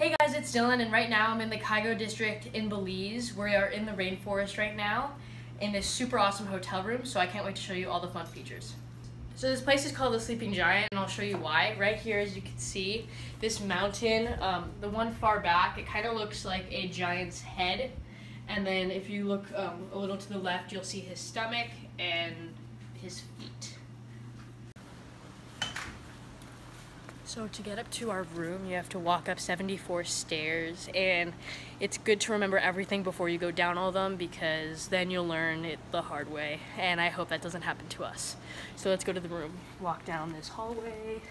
Hey guys, it's Dylan, and right now I'm in the Kygo district in Belize. We are in the rainforest right now in this super awesome hotel room, so I can't wait to show you all the fun features. So this place is called the Sleeping Giant, and I'll show you why. Right here, as you can see, this mountain, the one far back, it kind of looks like a giant's head. And then if you look a little to the left, you'll see his stomach and his feet. So to get up to our room, you have to walk up 74 stairs, and it's good to remember everything before you go down all of them, because then you'll learn it the hard way, and I hope that doesn't happen to us. So let's go to the room. Walk down this hallway.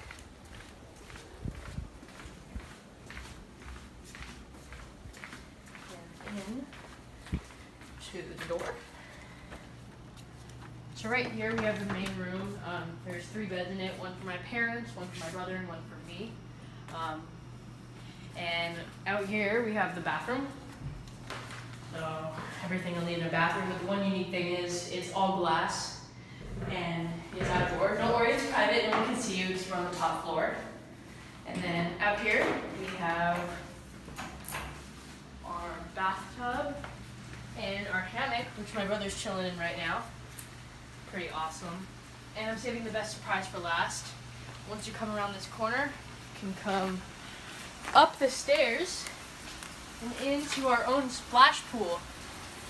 And in to the door. So right here we have the main room. There's 3 beds in it, one for my parents, one for my brother, and one for me. And out here we have the bathroom. So everything you'll need in a bathroom, but the one unique thing is it's all glass and it's outdoor. Don't worry, it's private, no one can see you because we're on the top floor. And then out here we have our bathtub and our hammock, which my brother's chilling in right now. Pretty awesome. And I'm saving the best surprise for last. Once you come around this corner, you can come up the stairs and into our own splash pool.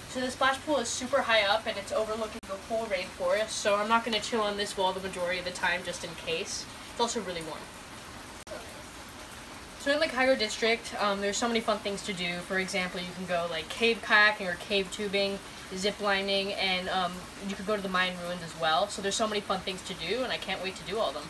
So the splash pool is super high up and it's overlooking the whole rainforest, so I'm not going to chill on this wall the majority of the time just in case. It's also really warm. So in the Kygo district, there's so many fun things to do. For example, you can go like cave kayaking or cave tubing, zip lining, and you could go to the Mayan ruins as well. So there's so many fun things to do, and I can't wait to do all of them.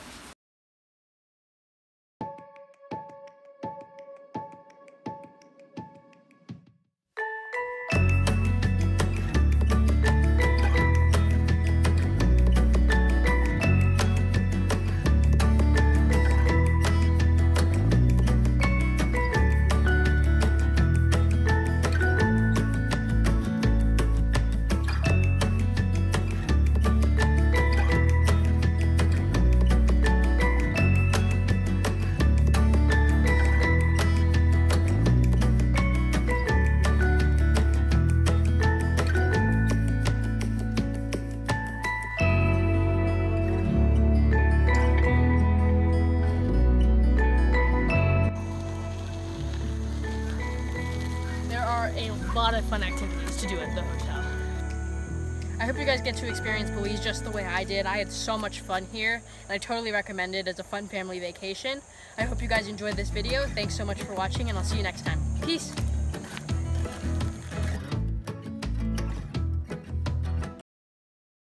A lot of fun activities to do at the hotel. I hope you guys get to experience Belize just the way I did. I had so much fun here, and I totally recommend it as a fun family vacation. I hope you guys enjoyed this video. Thanks so much for watching, and I'll see you next time. Peace!